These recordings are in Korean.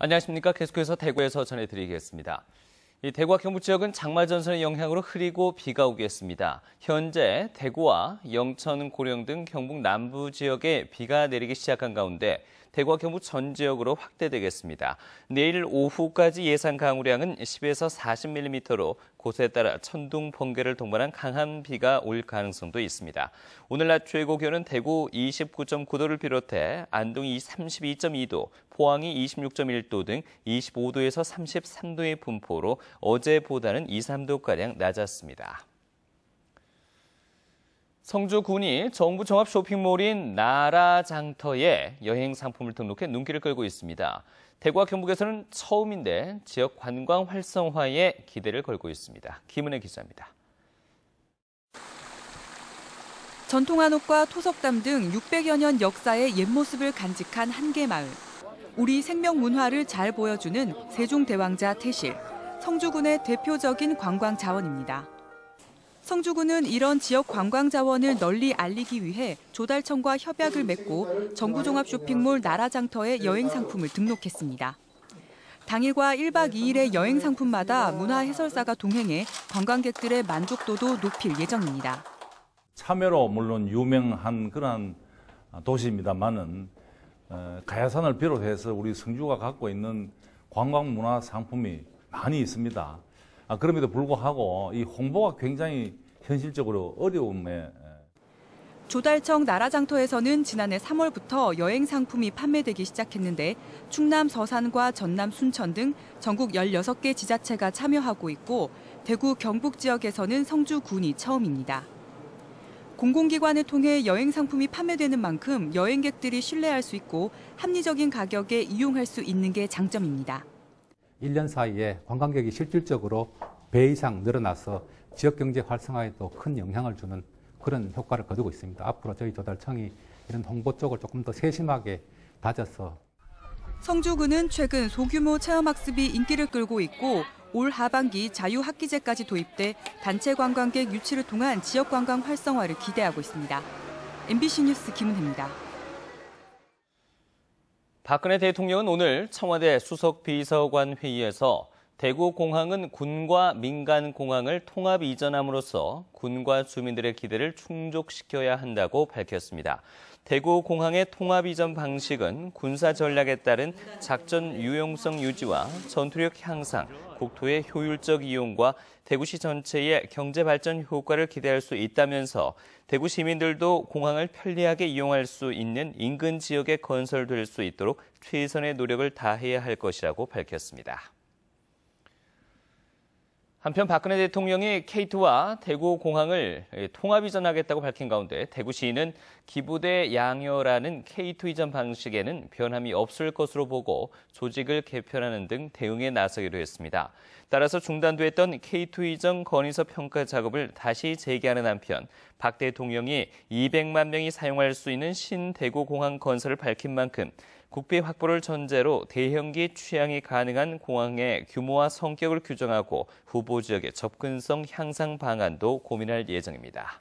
안녕하십니까. 계속해서 대구에서 전해드리겠습니다. 대구와 경북 지역은 장마 전선의 영향으로 흐리고 비가 오겠습니다. 현재 대구와 영천, 고령 등 경북 남부 지역에 비가 내리기 시작한 가운데 대구와 경북 전 지역으로 확대되겠습니다. 내일 오후까지 예상 강우량은 10에서 40mm로 곳에 따라 천둥, 번개를 동반한 강한 비가 올 가능성도 있습니다. 오늘 낮 최고 기온은 대구 29.9도를 비롯해 안동이 32.2도, 포항이 26.1도 등 25도에서 33도의 분포로 어제보다는 2, 3도가량 낮았습니다. 성주군이 정부 종합 쇼핑몰인 나라장터에 여행 상품을 등록해 눈길을 끌고 있습니다. 대구와 경북에서는 처음인데 지역 관광 활성화에 기대를 걸고 있습니다. 김은혜 기자입니다. 전통한 옷과 토속담 등 600여 년 역사의 옛 모습을 간직한 한계마을. 우리 생명 문화를 잘 보여주는 세종대왕자 태실, 성주군의 대표적인 관광 자원입니다. 성주군은 이런 지역 관광 자원을 널리 알리기 위해 조달청과 협약을 맺고 정부 종합 쇼핑몰 나라장터에 여행 상품을 등록했습니다. 당일과 1박 2일의 여행 상품마다 문화 해설사가 동행해 관광객들의 만족도도 높일 예정입니다. 참외로 물론 유명한 그런 도시입니다만은 가야산을 비롯해서 우리 성주가 갖고 있는 관광 문화 상품이 많이 있습니다. 그럼에도 불구하고 이 홍보가 굉장히 현실적으로 어려움에 조달청 나라장터에서는 지난해 3월부터 여행 상품이 판매되기 시작했는데 충남 서산과 전남 순천 등 전국 16개 지자체가 참여하고 있고 대구 경북 지역에서는 성주군이 처음입니다. 공공기관을 통해 여행 상품이 판매되는 만큼 여행객들이 신뢰할 수 있고 합리적인 가격에 이용할 수 있는 게 장점입니다. 1년 사이에 관광객이 실질적으로 배 이상 늘어나서 지역경제 활성화에도 큰 영향을 주는 그런 효과를 거두고 있습니다. 앞으로 저희 조달청이 이런 홍보 쪽을 조금 더 세심하게 다져서. 성주군은 최근 소규모 체험학습이 인기를 끌고 있고 올 하반기 자유학기제까지 도입돼 단체 관광객 유치를 통한 지역관광 활성화를 기대하고 있습니다. MBC 뉴스 김은혜입니다. 박근혜 대통령은 오늘 청와대 수석비서관 회의에서 대구공항은 군과 민간공항을 통합 이전함으로써 군과 주민들의 기대를 충족시켜야 한다고 밝혔습니다. 대구공항의 통합 이전 방식은 군사 전략에 따른 작전 유용성 유지와 전투력 향상, 국토의 효율적 이용과 대구시 전체의 경제 발전 효과를 기대할 수 있다면서 대구 시민들도 공항을 편리하게 이용할 수 있는 인근 지역에 건설될 수 있도록 최선의 노력을 다해야 할 것이라고 밝혔습니다. 한편 박근혜 대통령이 K2와 대구공항을 통합 이전하겠다고 밝힌 가운데 대구시는 기부대 양여라는 K2 이전 방식에는 변함이 없을 것으로 보고 조직을 개편하는 등 대응에 나서기로 했습니다. 따라서 중단됐던 K2 이전 건의서 평가 작업을 다시 재개하는 한편 박 대통령이 200만 명이 사용할 수 있는 신대구공항 건설을 밝힌 만큼 국비 확보를 전제로 대형기 취항이 가능한 공항의 규모와 성격을 규정하고 후보 지역의 접근성 향상 방안도 고민할 예정입니다.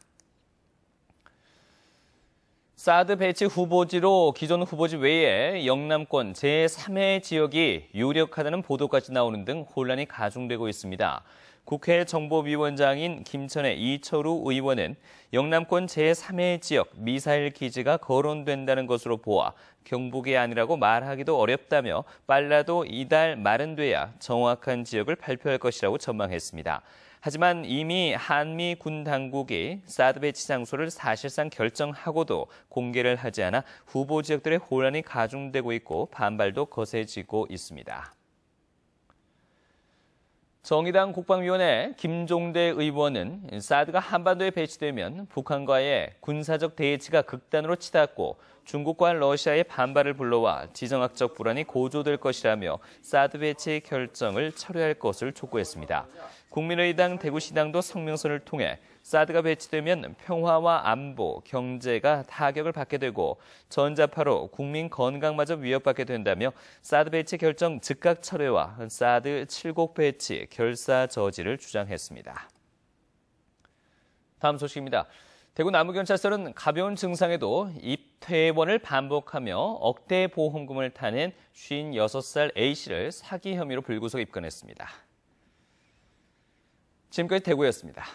사드 배치 후보지로 기존 후보지 외에 영남권 제3의 지역이 유력하다는 보도까지 나오는 등 혼란이 가중되고 있습니다. 국회 정보위원장인 김천의 이철우 의원은 영남권 제3의 지역 미사일 기지가 거론된다는 것으로 보아 경북이 아니라고 말하기도 어렵다며 빨라도 이달 말은 돼야 정확한 지역을 발표할 것이라고 전망했습니다. 하지만 이미 한미 군 당국이 사드 배치 장소를 사실상 결정하고도 공개를 하지 않아 후보 지역들의 혼란이 가중되고 있고 반발도 거세지고 있습니다. 정의당 국방위원회 김종대 의원은 사드가 한반도에 배치되면 북한과의 군사적 대치가 극단으로 치닫고 중국과 러시아의 반발을 불러와 지정학적 불안이 고조될 것이라며 사드 배치 결정을 철회할 것을 촉구했습니다. 국민의당 대구시당도 성명서를 통해 사드가 배치되면 평화와 안보, 경제가 타격을 받게 되고 전자파로 국민 건강마저 위협받게 된다며 사드 배치 결정 즉각 철회와 사드 7곡 배치 결사 저지를 주장했습니다. 다음 소식입니다. 대구 남부경찰서는 가벼운 증상에도 입퇴원을 반복하며 억대 보험금을 타낸 56살 A씨를 사기 혐의로 불구속 입건했습니다. 지금까지 대구였습니다.